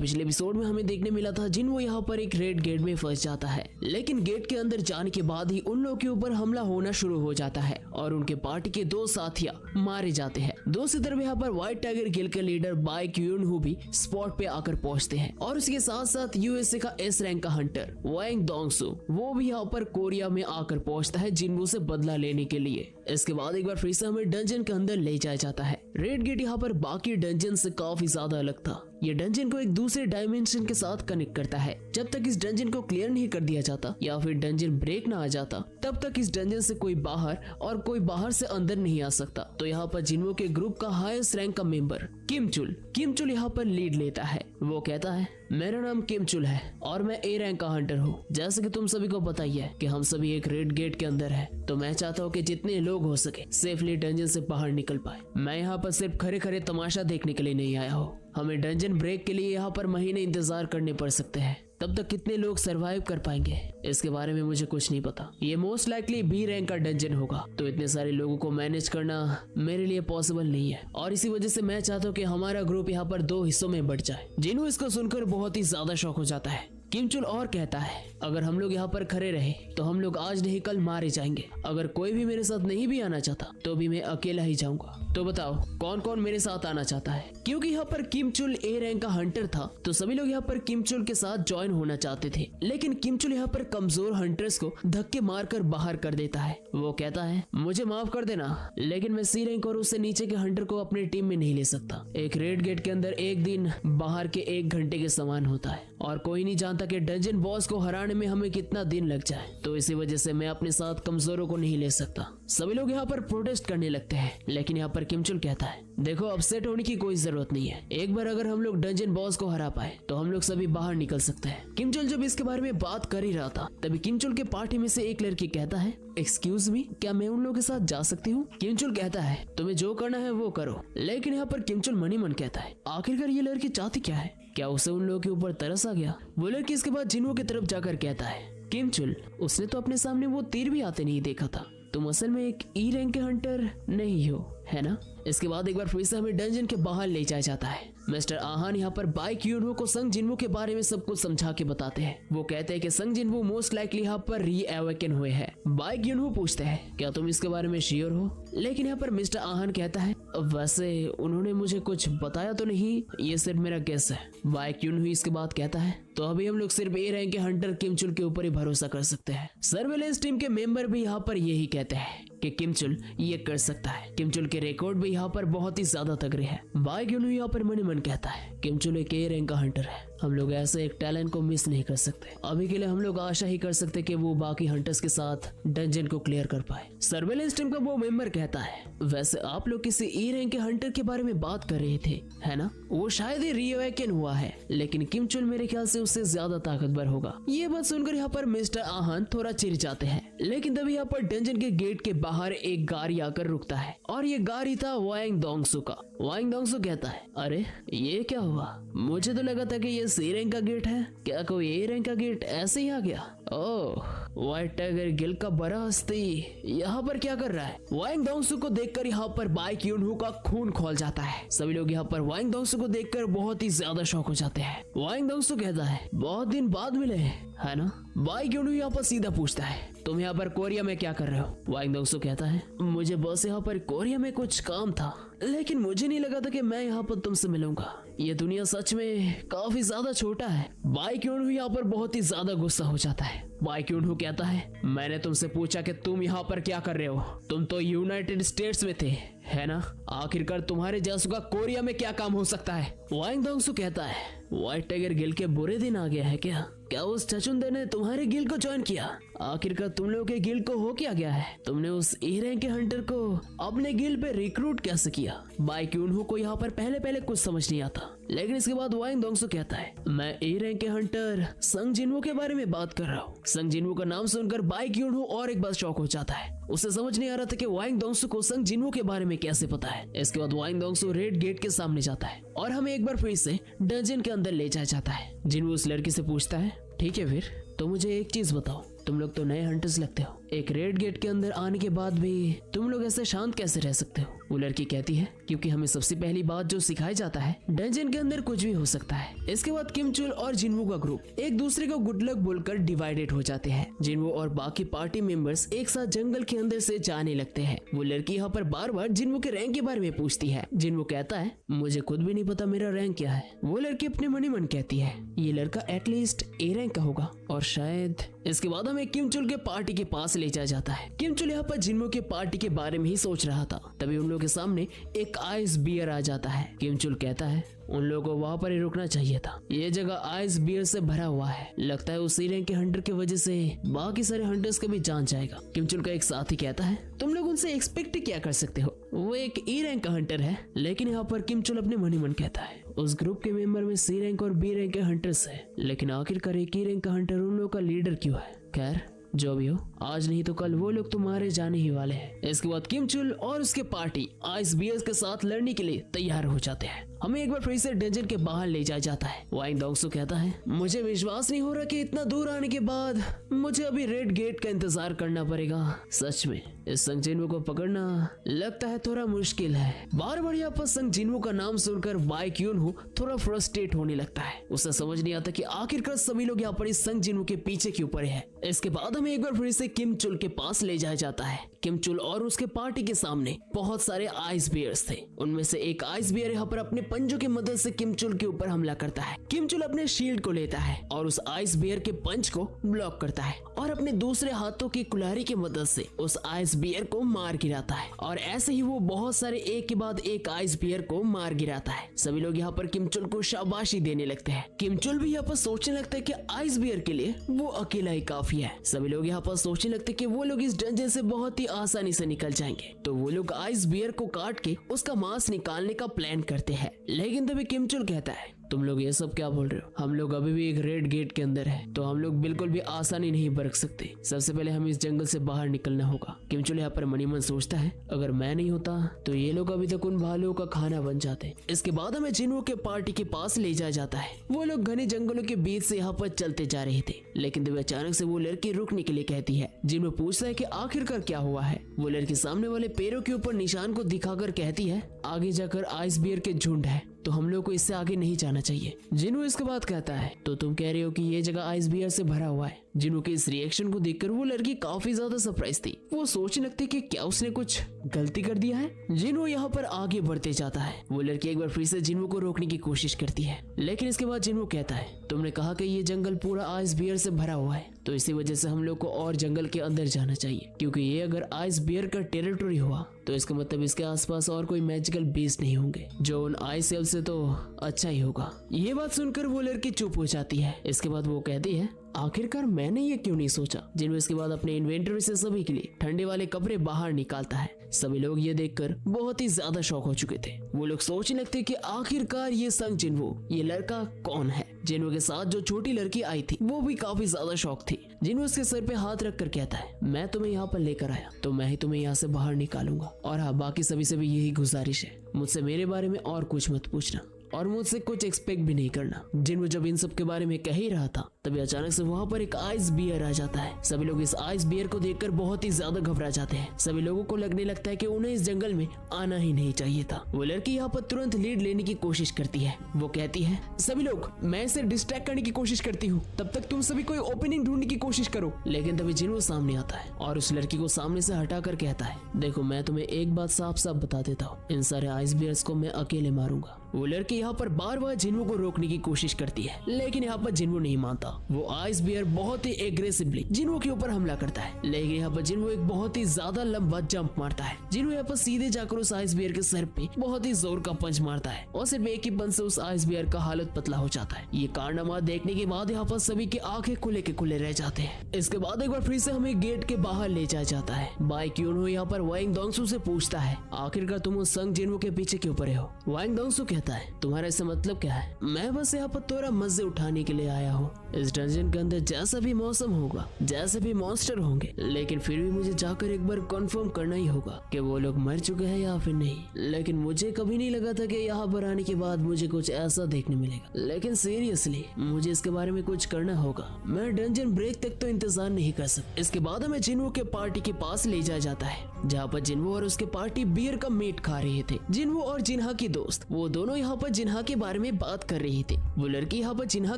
पिछले एपिसोड में हमें देखने मिला था जिन वो यहाँ पर एक रेड गेट में फंस जाता है, लेकिन गेट के अंदर जाने के बाद ही उन लोगों के ऊपर हमला होना शुरू हो जाता है और उनके पार्टी के 2 साथिया मारे जाते हैं। दूसरी तरफ यहाँ पर व्हाइट टाइगर गिल के लीडर बाई क्यून-हू भी स्पॉट पे आकर पहुंचते हैं और उसके साथ साथ यूएसए का एस रैंक का हंटर वांग डोंगसू वो भी यहाँ पर कोरिया में आकर पहुंचता है जिनवू से बदला लेने के लिए। इसके बाद एक बार फिर से हमें डंजन के अंदर ले जाया जाता है। रेड गेट यहाँ पर बाकी डंजन से काफी ज्यादा अलग था। ये डंजन को एक दूसरे डायमेंशन के साथ कनेक्ट करता है। जब तक इस डंजन को क्लियर नहीं कर दिया जाता या फिर डंजन ब्रेक ना आ जाता तब तक इस डंजन से कोई बाहर और कोई बाहर से अंदर नहीं आ सकता। तो यहाँ पर जिन्वो के ग्रुप का हाईएस्ट रैंक का मेंबर किम चुल यहाँ पर लीड लेता है। वो कहता है मेरा नाम किम चुल है और मैं ए रैंक का हंटर हूँ। जैसे कि तुम सभी को पता ही है कि हम सभी एक रेड गेट के अंदर है, तो मैं चाहता हूँ कि जितने लोग हो सके सेफली डंजन से बाहर निकल पाए। मैं यहाँ पर सिर्फ खरे खरे तमाशा देखने के लिए नहीं आया हूँ। हमें डंजन ब्रेक के लिए यहाँ पर महीने इंतजार करने पड़ सकते हैं। तब तक कितने लोग सरवाइव कर पाएंगे इसके बारे में मुझे कुछ नहीं पता। ये मोस्ट लाइकली बी रैंक का डंजन होगा, तो इतने सारे लोगों को मैनेज करना मेरे लिए पॉसिबल नहीं है और इसी वजह से मैं चाहता हूँ कि हमारा ग्रुप यहाँ पर 2 हिस्सों में बढ़ जाए। जिन्हों इसको सुनकर बहुत ही ज्यादा शौक हो जाता है। किम चुल और कहता है अगर हम लोग यहाँ पर खड़े रहे तो हम लोग आज नहीं कल मारे जाएंगे। अगर कोई भी मेरे साथ नहीं भी आना चाहता तो भी मैं अकेला ही जाऊंगा। तो बताओ कौन कौन मेरे साथ आना चाहता है? क्योंकि यहाँ पर किम चुल ए रैंक का हंटर था तो सभी लोग यहाँ पर किम चुल के साथ ज्वाइन होना चाहते थे, लेकिन किम चुल यहाँ पर कमजोर हंटर्स को धक्के मारकर बाहर कर देता है। वो कहता है मुझे माफ कर देना, लेकिन मैं सी रैंक और उससे नीचे के हंटर को अपनी टीम में नहीं ले सकता। एक रेड गेट के अंदर एक दिन बाहर के 1 घंटे के समान होता है और कोई नहीं जानता कि डंजन बॉस को हराने में हमें कितना दिन लग जाए। तो इसी वजह से मैं अपने साथ कमजोरों को नहीं ले सकता। सभी लोग यहाँ पर प्रोटेस्ट करने लगते हैं, लेकिन यहाँ पर किम चुल कहता है देखो अपसेट होने की कोई जरूरत नहीं है। एक बार अगर हम लोग डंजन बॉस को हरा पाए तो हम लोग सभी बाहर निकल सकते हैं। किम चुल जब इसके बारे में बात कर ही रहा था तभी किम चुल के पार्टी में से एक लड़की कहता है एक्सक्यूज मी, क्या मैं उन लोगों के साथ जा सकती हूँ? किम चुल कहता है तुम्हें जो करना है वो करो, लेकिन यहाँ पर किम चुल मन ही मन कहता है आखिरकार ये लड़की चाहती क्या है? क्या उसे उन लोगों के ऊपर तरस आ गया? वो लड़की इसके बाद जिन्वो की तरफ जाकर कहता है किम चुल उसने तो अपने सामने वो तीर भी आते नहीं देखा था। तुम असल में एक ई रैंक के हंटर नहीं हो, है ना? इसके बाद एक बार फिर से हमें डंजन के बाहर ले जाया जाता है। मिस्टर आहान यहाँ पर बाई क्यून-हू को संग जिन्वो के बारे में सब कुछ समझा के बताते हैं। वो कहते हैं कि संग जिन्वो मोस्ट लाइकली यहाँ पर री-अवेकन हुए हैं। बाई क्यून-हू पूछते हैं क्या तुम इसके बारे में श्योर हो? लेकिन यहाँ पर मिस्टर आहान कहता है वैसे उन्होंने मुझे कुछ बताया तो नहीं, ये सिर्फ मेरा गेस है। बाई क्यून-हू इसके बाद कहता है तो अभी हम लोग सिर्फ ए रैंक के हंटर किम चुल के ऊपर ही भरोसा कर सकते हैं। सर्वेलेंस टीम के मेंबर भी यहाँ पर यही कहते हैं कि किम चुल ये कर सकता है। किम चुल के रिकॉर्ड भी यहाँ पर बहुत ही ज्यादा तगड़े हैं। बाई क्यून-हू यहाँ पर मन ही मन कहता है किम चुल एक ए रैंक का हंटर है, हम लोग ऐसे एक टैलेंट को मिस नहीं कर सकते। अभी के लिए हम लोग आशा ही कर सकते कि वो बाकी हंटर्स के साथ डंजन को क्लियर कर पाए। सर्वेलेंस टीम का वो मेंबर कहता है वैसे आप लोग किसी ई रैंक के हंटर के बारे में बात कर रहे थे, है ना? वो शायद ही री-अवेकन हुआ है, लेकिन किम चुल मेरे ख्याल से उससे ज्यादा ताकतवर होगा। ये बात सुनकर यहाँ पर मिस्टर आहान थोड़ा चिढ़ जाते हैं, लेकिन तभी यहाँ पर डंजन के गेट के बाहर एक गाड़ी आकर रुकता है और ये गाड़ी था वांग डोंगसू का। वांग डोंगसू कहता है अरे ये क्या हुआ? मुझे तो लगा था कि ये सी रैंक का गेट है, क्या कोई ए रैंक का गेट ऐसे ही आ गया? ओह, व्हाइट टाइगर गिल का बड़ा हस्ती यहाँ पर क्या कर रहा है? वांग डोंगसू को देखकर यहाँ पर बाई क्यून-हू का खून खौल जाता है। सभी लोग यहाँ पर वांग डोंगसू को देखकर बहुत ही ज्यादा शौक हो जाते हैं। वांग डोंगसू कहता है बहुत दिन बाद मिले, है ना? बाई क्यून-हू यहाँ पर सीधा पूछता है तुम यहाँ पर कोरिया में क्या कर रहे हो? वांग डोंगसू कहता है मुझे बस यहाँ पर कोरिया में कुछ काम था, लेकिन मुझे नहीं लगा था कि मैं यहाँ पर तुमसे मिलूंगा। ये दुनिया सच में काफी ज्यादा छोटा है। बाई क्यून-हू यहाँ पर बहुत ही ज्यादा गुस्सा हो जाता है। बाई क्यून-हू कहता है मैंने तुमसे पूछा कि तुम यहाँ पर क्या कर रहे हो? तुम तो यूनाइटेड स्टेट्स में थे, है ना? आखिरकार तुम्हारे जैसों का कोरिया में क्या काम हो सकता है? वांग डोंगसू कहता है व्हाइट टाइगर गिल के बुरे दिन आ गया है क्या? क्या उस चचुंदे ने तुम्हारे गिल को ज्वाइन किया? आखिरकार तुम लोगों के गिल को हो क्या गया है? तुमने उस ए रैंक के हंटर को अपने गिल पे रिक्रूट कैसे किया? बाई क्यून-हू को यहाँ पर पहले कुछ समझ नहीं आता, लेकिन इसके बाद वांग डोंगसू कहता है मैं ए रैंक के हंटर संग जिन्वो के बारे में बात कर रहा हूँ। संग जिन्वो का नाम सुनकर बाई क्यून-हू और एक बार शॉक हो जाता है। उसे समझ नहीं आ रहा था कि वांग डोंगसू को संग जिन्वो के बारे में कैसे पता है। इसके बाद वांग डोंगसू रेड गेट के सामने जाता है और हमें एक बार फिर से डंजन के अंदर ले जाया जाता है। जिन्वो उस लड़की से पूछता है ठीक है फिर तो मुझे एक चीज बताओ, तुम लोग तो नए हंटर्स लगते हो, एक रेड गेट के अंदर आने के बाद भी तुम लोग ऐसे शांत कैसे रह सकते हो? वो लड़की कहती है क्योंकि हमें सबसे पहली बात जो सिखाया जाता है, डंजन के अंदर कुछ भी हो सकता है। इसके बाद किम चुल और जिनवू का ग्रुप एक दूसरे को गुड लक बोलकर डिवाइडेड हो जाते हैं। जिनवू और बाकी पार्टी मेंबर्स एक साथ जंगल के अंदर से जाने लगते हैं। वो लड़की यहाँ पर बार बार जिनवू के रैंक के बारे में पूछती है। जिनवू कहता है मुझे खुद भी नहीं पता मेरा रैंक क्या है। वो लड़की अपने मन ही मन कहती है ये लड़का एटलीस्ट ए रैंक का होगा और शायद। इसके बाद हमें किम चुल के पार्टी के पास ले जाया जाता है। किम चुल यहाँ पर जिनवू के पार्टी के बारे में ही सोच रहा था, तभी उन लोगों के सामने एक आइस बियर आ जाता है। किम चुल कहता है उन लोगों को वहाँ पर ही रुकना चाहिए था, ये जगह आइस बियर से भरा हुआ है। लगता है उसी रैंक के हंटर की वजह से बाकी सारे हंटर्स का भी जान जाएगा। किम चुल का एक साथी कहता है तुम लोग उनसे एक्सपेक्ट क्या कर सकते हो, वो एक ई रैंक का हंटर है। लेकिन यहाँ पर किम चुल अपने मन ही मन कहता है उस ग्रुप के मेंबर में सी रैंक और बी रैंक के हंटर्स है, लेकिन आखिरकार एक ई रैंक का हंटर उन लोगों का लीडर क्यों है? खैर जो भी हो, आज नहीं तो कल वो लोग तो मारे जाने ही वाले हैं। इसके बाद किम चुल और उसके पार्टी आइस बियर्स के साथ लड़ने के लिए तैयार हो जाते हैं। हमें एक बार फिर से डंजन के बाहर ले जाया जाता है। वाइंग डॉग्सो कहता है मुझे विश्वास नहीं हो रहा कि इतना दूर आने के बाद मुझे अभी रेड गेट का इंतजार करना पड़ेगा। सच में इस संग जिनवू को पकड़ना लगता है थोड़ा मुश्किल है। बार बार यहाँ पर संग जिनवू का नाम सुनकर बाई क्यूनहू थोड़ा फ्रस्ट्रेट होने लगता है। उसे समझ नहीं आता कि आखिरकार सभी लोग यहाँ पर इस संग जिनवू के पीछे क्यों पड़े हैं। इसके बाद हमें एक बार फिर से किम चुल के पास ले जाया जाता है। किम चुल और उसके पार्टी के सामने बहुत सारे आइस बियर्स थे। उनमें से एक आइस बियर यहाँ पर अपने पंजों की मदद से किम चुल के ऊपर हमला करता है। किम चुल अपने शील्ड को लेता है और उस आइस बियर के पंच को ब्लॉक करता है और अपने दूसरे हाथों की कुल्हाड़ी की मदद से उस आइस बियर को मार गिराता है। और ऐसे ही वो बहुत सारे एक के बाद एक आइस बियर को मार गिराता है। सभी लोग यहाँ पर किम चुल को शाबाशी देने लगते हैं। किम चुल भी यहाँ पर सोचने लगता है कि आइस बियर के लिए वो अकेला ही काफी है। सभी लोग यहाँ पर सोचने लगते हैं कि वो लोग इस डंजन से बहुत ही आसानी से निकल जाएंगे। तो वो लोग आइस बियर को काट के उसका मांस निकालने का प्लान करते हैं। लेकिन तभी किम चुल कहता है तुम लोग ये सब क्या बोल रहे हो? हम लोग अभी भी एक रेड गेट के अंदर है, तो हम लोग बिल्कुल भी आसानी नहीं बरत सकते। सबसे पहले हमें इस जंगल से बाहर निकलना होगा। किम चुल यहाँ पर मनी मन सोचता है अगर मैं नहीं होता तो ये लोग अभी तक उन भालुओं का खाना बन जाते। इसके बाद हमें जिनवू के पार्टी के पास ले जाया जाता है। वो लोग घने जंगलों के बीच से यहाँ पर चलते जा रहे थे, लेकिन तभी अचानक से वो लड़की रुकने के लिए कहती है। जिनवू पूछता है कि आखिरकार क्या हुआ है। वो लड़की सामने वाले पेड़ों के ऊपर निशान को दिखाकर कहती है आगे जाकर आइस बियर के झुंड है, तो हम लोग को इससे आगे नहीं जाना चाहिए। जिनवू इसके बाद कहता है तो तुम कह रहे हो कि ये जगह आइस बियर से भरा हुआ है। जिनवू के इस रिएक्शन को देखकर वो लड़की काफी ज्यादा सरप्राइज थी। वो सोचने लगती कि क्या उसने कुछ गलती कर दिया है। जिनवू यहाँ पर आगे बढ़ते जाता है। वो लड़की एक बार फिर से जिनवू को रोकने की कोशिश करती है, लेकिन इसके बाद जिनवू कहता है तुमने कहा कि ये जंगल पूरा आइस बियर से भरा हुआ है, तो इसी वजह से हम लोग को और जंगल के अंदर जाना चाहिए, क्योंकि ये अगर आइस बियर का टेरिटरी हुआ तो इसका मतलब इसके आसपास और कोई मैजिकल बीस्ट नहीं होंगे, जो उन आइस एल्फ से तो अच्छा ही होगा। ये बात सुनकर वो लड़की चुप हो जाती है। इसके बाद वो कहती है आखिरकार मैंने ये क्यों नहीं सोचा। जिनवू इसके बाद अपने इन्वेंटरी से सभी के लिए ठंडे वाले कपड़े बाहर निकालता है। सभी लोग ये देखकर बहुत ही ज्यादा शॉक हो चुके थे। वो लोग सोचने लगते कि आखिरकार ये संग जिनवू, ये लड़का कौन है। जिनवू के साथ जो छोटी लड़की आई थी वो भी काफी ज्यादा शॉक थी। जिनवू उसके सर पे हाथ रखकर कहता है मैं तुम्हें यहाँ पर लेकर आया तो मैं ही तुम्हें यहाँ से बाहर निकालूंगा, और हाँ बाकी सभी से भी यही गुजारिश है, मुझसे मेरे बारे में और कुछ मत पूछना और मुझसे कुछ एक्सपेक्ट भी नहीं करना। जिनवू जब इन सब के बारे में कह ही रहा था तभी अचानक से वहाँ पर एक आइस बियर आ जाता है। सभी लोग इस आइस बियर को देखकर बहुत ही ज्यादा घबरा जाते हैं। सभी लोगों को लगने लगता है कि उन्हें इस जंगल में आना ही नहीं चाहिए था। वो लड़की यहाँ पर तुरंत लीड लेने की कोशिश करती है। वो कहती है सभी लोग मैं इसे डिस्ट्रैक्ट करने की कोशिश करती हूँ, तब तक तुम सभी कोई ओपनिंग ढूंढने की कोशिश करो। लेकिन तभी जिनवू सामने आता है और उस लड़की को सामने से हटाकर कहता है देखो मैं तुम्हें एक बात साफ साफ बता देता हूँ, इन सारे आइस बियर्स को मैं अकेले मारूंगा। वो लड़की यहाँ पर बार बार जिनवू को रोकने की कोशिश करती है, लेकिन यहाँ पर जिनवू नहीं मानता। वो आइस बियर बहुत ही एग्रेसिवली जिनवू के ऊपर हमला करता है, लेकिन यहाँ पर जिनवू एक बहुत ही ज्यादा लंबा जंप मारता है। जिनवू यहाँ पर सीधे जाकर उस आइस बियर के सर पे बहुत ही जोर का पंच मारता है और सिर्फ एक ही पंच से उस आइस बियर का हालत पतला हो जाता है। ये कारनामा देखने के बाद यहाँ पर सभी की आंखें खुले के खुले रह जाते हैं। इसके बाद एक बार फिर से हमें गेट के बाहर ले जाया जाता है। बाई क्यूनहू यहाँ पर वाइंग डॉग्सो से पूछता है आखिरकार तुम उस संग जिनवू के पीछे क्यों पड़े हो। वाइंग डॉग्सो कहता है तुम्हारा इससे मतलब क्या है। मैं बस यहाँ पर थोड़ा मजे उठाने के लिए आया हूँ। इस डंजन के अंदर जैसा भी मौसम होगा, जैसे भी मॉन्स्टर होंगे, लेकिन फिर भी मुझे जाकर एक बार कंफर्म करना ही होगा कि वो लोग मर चुके हैं या फिर नहीं। लेकिन मुझे कभी नहीं लगा था कि यहाँ पर आने के बाद मुझे कुछ ऐसा देखने मिलेगा, लेकिन सीरियसली मुझे इसके बारे में कुछ करना होगा। मैं डंजन ब्रेक तक तो इंतजार नहीं कर सकता। इसके बाद हमें जिन्हो के पार्टी के पास ले जाया जाता है, जहाँ पर जिन्हो और उसके पार्टी बियर का मीट खा रहे थे। जिन्हो और जिन्हा की दोस्त वो दोनों यहाँ पर जिन्हा के बारे में बात कर रही थी। वो लड़की यहाँ पर जिन्हा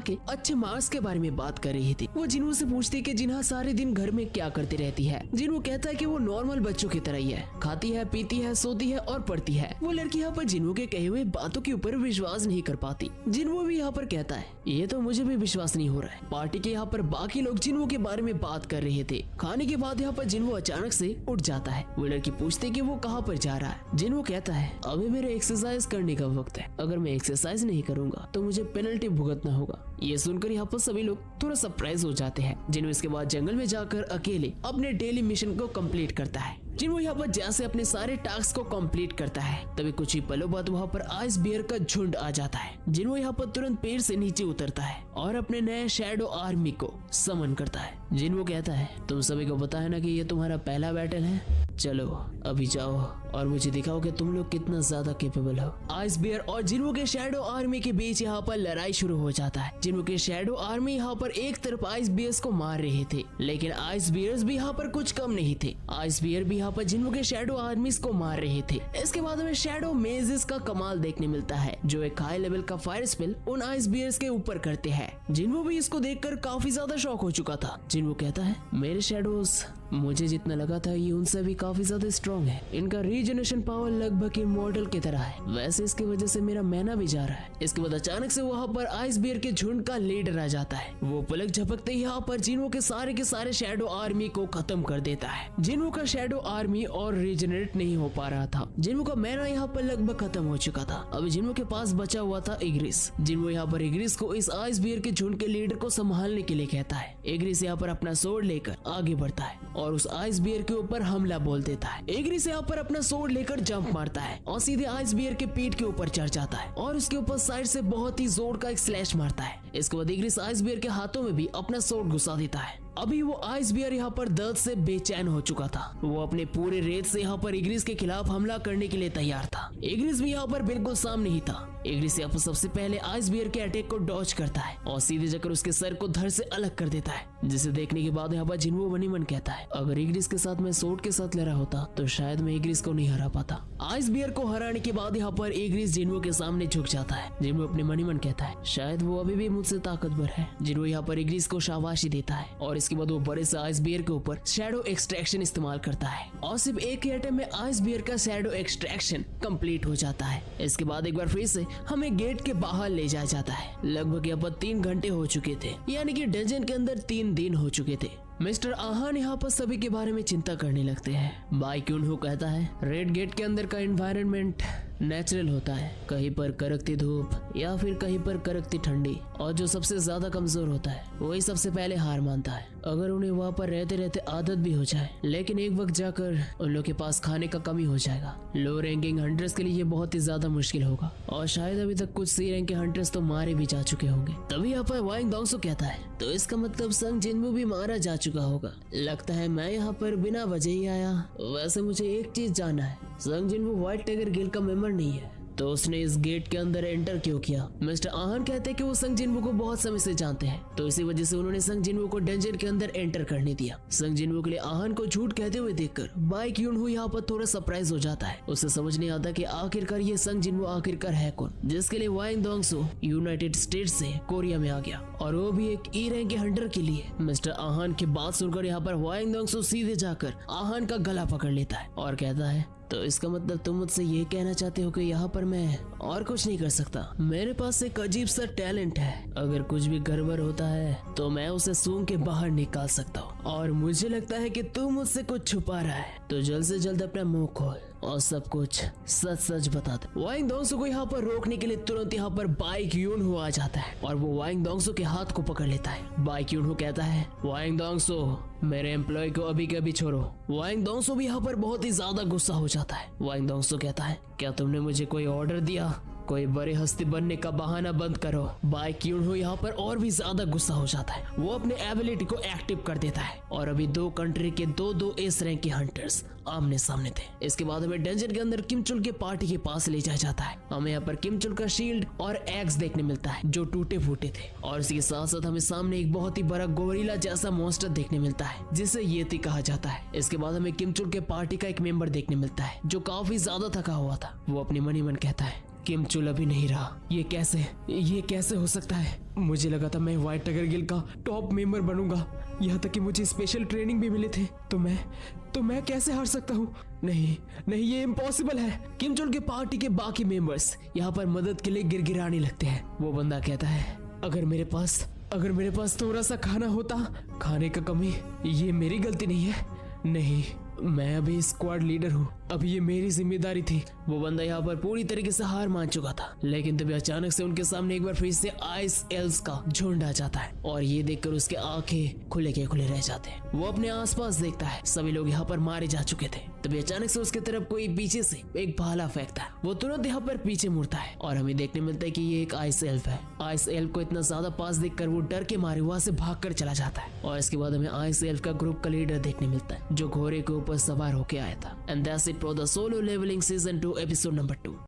के अच्छे मार्क्स के बारे में बात कर रही थी। वो जिन्हो से पूछती कि जिन्हा सारे दिन घर में क्या करती रहती है। जिन्हो कहता है कि वो नॉर्मल बच्चों की तरह ही है, खाती है, पीती है, सोती है और पढ़ती है। वो लड़की यहाँ पर जिन्हो के कहे हुए बातों के ऊपर विश्वास नहीं कर पाती। जिन्हो भी यहाँ पर कहता है ये तो मुझे भी विश्वास नहीं हो रहा है। पार्टी के यहाँ पर बाकी लोग जिन्हो के बारे में बात कर रहे थे। खाने के बाद यहाँ पर जिन्हो अचानक से उठ जाता है। वो लड़की पूछती कि वो कहाँ पर जा रहा है। जिन्हो कहता है अभी मेरे एक्सरसाइज करने का वक्त है, अगर मैं एक्सरसाइज नहीं करूंगा तो मुझे पेनल्टी भुगतना होगा। ये सुनकर यहाँ पर सभी लोग थोड़ा सरप्राइज हो जाते हैं। जिन्हो इसके बाद जंगल में जाकर अकेले अपने डेली मिशन को कंप्लीट करता है। जिन्हो यहाँ पर जैसे अपने सारे टास्क को कंप्लीट करता है, तभी कुछ ही पलों बाद वहाँ पर आइस बियर का झुंड आ जाता है। जिन्हो यहाँ पर तुरंत पेड़ से नीचे उतरता है और अपने नए शैडो आर्मी को समन करता है। जिन्हो कहता है तुम सभी को पता है ना कि ये तुम्हारा पहला बैटल है, चलो अभी जाओ और मुझे दिखाओ कि तुम लोग कितना ज्यादा कैपेबल हो। आइस बियर और जिन्हो के शैडो आर्मी के बीच यहाँ पर लड़ाई शुरू हो जाता है। जिन्हो के शैडो आर्मी यहाँ पर एक तरफ आइस बियर्स को मार रहे थे, लेकिन आइस बियर्स भी यहाँ पर कुछ कम नहीं थे। आइस बियर भी यहाँ पर जिन्हो के शैडो आर्मीज को मार रहे थे। इसके बाद हमें शैडो मेजेस का कमाल देखने मिलता है, जो एक हाई लेवल का फायर स्पेल उन आइस बियर्स के ऊपर करते हैं। जिन्हो भी इसको देखकर काफी ज्यादा शॉक हो चुका था। जिन्हो कहता है मेरे शैडोज मुझे जितना लगा था ये उनसे भी काफी ज्यादा स्ट्रॉन्ग है। इनका रीजनरेशन पावर लगभग इमॉर्टल की तरह है, वैसे इसकी वजह से मेरा मैना भी जा रहा है। इसके बाद अचानक से वहाँ पर आइस बियर के झुंड का लीडर आ जाता है। वो पलक झपकते ही यहाँ पर जिन्हो के सारे शैडो आर्मी को खत्म कर देता है। जिन्हो का शैडो आर्मी और रीजनरेट नहीं हो पा रहा था। जिन्हो का मैना यहाँ पर लगभग खत्म हो चुका था। अभी जिन्हो के पास बचा हुआ था इग्रिस। जिन्हो यहाँ पर इग्रिस को इस आइस बियर के झुंड के लीडर को संभालने के लिए कहता है। इग्रिस यहाँ पर अपना सोर्ड लेकर आगे बढ़ता है और उस आइस बियर के ऊपर हमला बोल देता है। इग्रिस यहाँ पर अपना सोर्ड लेकर जंप मारता है और सीधे आइस बियर के पीठ के ऊपर चढ़ जाता है और उसके ऊपर साइड से बहुत ही जोर का एक स्लैश मारता है। इसके बाद इग्रिस आइस बियर के हाथों में भी अपना सोर्ड घुसा देता है। अभी वो आइस बियर यहाँ पर दर्द से बेचैन हो चुका था। वो अपने पूरे रेत से यहाँ पर इग्रिस के खिलाफ हमला करने के लिए तैयार था। इग्रिस भी यहाँ पर बिल्कुल सामने ही था। इग्रिस यहाँ पर सबसे पहले आइस बियर के अटैक को डॉज करता है और सीधे जाकर उसके सर को धड़ से अलग कर देता है, जिसे देखने के बाद यहाँ पर जिन्हो मनी मन कहता है अगर इग्रिस के साथ मैं सोर्ड के साथ लड़ा होता तो शायद मैं इग्रिस को नहीं हरा पाता। आइस बियर को हराने के बाद यहाँ पर इग्रिस जिन्हो के सामने झुक जाता है। जिन्हो अपने मनी मन कहता है शायद वो अभी भी मुझसे ताकतवर है। जिन्हो यहाँ पर इग्रिस को शाबाशी देता है और इसके बाद वो बड़े से आइस बियर के ऊपर शैडो एक्सट्रैक्शन इस्तेमाल करता है और सिर्फ एक ही अटैम्प में आइस बियर का शैडो एक्सट्रैक्शन कंप्लीट हो जाता है। इसके बाद एक बार फिर से हमें गेट के बाहर ले जाया जाता है। लगभग यहाँ पर 3 घंटे हो चुके थे, यानी कि डंजन के अंदर 3 दिन हो चुके थे। मिस्टर आहान यहाँ पर सभी के बारे में चिंता करने लगते हैं। बाई क्यूनहो कहता है रेड गेट के अंदर का एनवायरनमेंट नेचुरल होता है, कहीं पर कड़कती धूप या फिर कहीं पर कड़कती ठंडी, और जो सबसे ज्यादा कमजोर होता है वही सबसे पहले हार मानता है। अगर उन्हें वहाँ पर रहते रहते आदत भी हो जाए, लेकिन एक वक्त जाकर उन लोग के पास खाने का कमी हो जाएगा। लो रैंकिंग हंटर्स के लिए ये बहुत ही ज्यादा मुश्किल होगा और शायद अभी तक कुछ सी रैंक के हंटर्स तो मारे भी जा चुके होंगे। तभी यहाँ पर वाइंग डोंगसो कहता है तो इसका मतलब संग जिन्हो भी मारा जा चुका होगा। लगता है मैं यहाँ पर बिना वजह ही आया। वैसे मुझे एक चीज जानना है, संग जिन्हो व्हाइट टाइगर गिल्ड का मेंबर नहीं है तो उसने इस गेट के अंदर एंटर क्यों किया? मिस्टर आहान कहते हैं कि वो संग जिन्हो को बहुत समय से जानते हैं, तो इसी वजह से उन्होंने संग जिन्हो को डंजन के अंदर एंटर करने दिया। संग जिन्हो के लिए आहान को झूठ कहते हुए देखकर बाई क्यूनहो यहाँ पर थोड़ा सरप्राइज हो जाता है। उसे समझ नहीं आता कि आखिरकार ये संग जिन्हो आखिरकार है कौन, जिसके लिए वाइंग डोंगसो यूनाइटेड स्टेट से कोरिया में आ गया और वो भी एक ई रैंक के हंटर के लिए। मिस्टर आहान की बात सुनकर यहाँ पर वाइंग डोंगसो सीधे जाकर आहान का गला पकड़ लेता है और कहता है तो इसका मतलब तुम मुझसे ये कहना चाहते हो कि यहाँ पर मैं और कुछ नहीं कर सकता? मेरे पास एक अजीब सा टैलेंट है, अगर कुछ भी गड़बड़ होता है तो मैं उसे सूंघ के बाहर निकाल सकता हूँ, और मुझे लगता है कि तू मुझसे कुछ छुपा रहा है, तो जल्द से जल्द अपना मुंह खोल और सब कुछ सच सच बता दे। वाइंग डोंगसो को यहाँ पर रोकने के लिए तुरंत यहाँ पर बाई क्यूनहो आ जाता है और वो वाइंग डोंगसो के हाथ को पकड़ लेता है। बाई क्यूनहो कहता है वाइंग डोंगसो मेरे एम्प्लॉय को अभी के अभी छोड़ो। वाइंग डोंगसो भी यहाँ पर बहुत ही ज्यादा गुस्सा हो जाता है। वाइंग डोंगसो कहता है क्या तुमने मुझे कोई ऑर्डर दिया? कोई बड़े हस्ती बनने का बहाना बंद करो। बाई क्यूनहो यहाँ पर और भी ज्यादा गुस्सा हो जाता है। वो अपने एबिलिटी को एक्टिव कर देता है और अभी 2 कंट्री के 2 एस रैंक के हंटर्स आमने सामने थे। इसके बाद हमें डंजन के अंदर किम चुल के पार्टी के पास ले जाया जाता है। हमें यहाँ पर किम चुल का शील्ड और एक्स देखने मिलता है जो टूटे फूटे थे, और इसके साथ साथ हमें सामने एक बहुत ही बड़ा गोरिल्ला जैसा मॉन्स्टर देखने मिलता है जिसे येती कहा जाता है। इसके बाद हमें किम चुल के पार्टी का एक मेंबर देखने मिलता है जो काफी ज्यादा थका हुआ था। वो अपने मन ही मन कहता है, किम चुल अभी नहीं रहा, ये कैसे हो सकता है? मुझे लगा था मैं व्हाइट टाइगर गिल्ड का टॉप मेंबर बनूंगा, यहाँ तक कि मुझे स्पेशल ट्रेनिंग भी मिले थे, तो मैं कैसे हार सकता हूँ? नहीं, ये इम्पॉसिबल है। किम चुल के पार्टी के बाकी मेंबर्स यहाँ पर मदद के लिए गिड़गिड़ाने लगते हैं। वो बंदा कहता है, अगर मेरे पास थोड़ा सा खाना होता। खाने का कमी ये मेरी गलती नहीं है। नहीं, मैं अभी स्क्वाड लीडर हूँ, अब ये मेरी जिम्मेदारी थी। वो बंदा यहाँ पर पूरी तरीके से हार मान चुका था, लेकिन तभी अचानक से उनके सामने एक बार फिर से आइस एल्व्स का झुंड आ जाता है और ये देखकर उसके आंखें खुले के खुले रह जाते हैं। वो अपने आसपास देखता है, सभी लोग यहाँ पर मारे जा चुके थे। तभी अचानक से उसके तरफ कोई पीछे से एक भाला फेंकता है। वो तुरंत यहाँ पर पीछे मुड़ता है और हमें देखने मिलता है कि ये एक आइस एल्फ है। आइस एल्फ को इतना ज्यादा पास देखकर वो डर के मारे वहां से भागकर चला जाता है और इसके बाद हमें आइस एल्फ का ग्रुप का लीडर देखने मिलता है जो घोड़े के ऊपर सवार होके आया था। And that's it for the solo leveling season 2 episode number 2।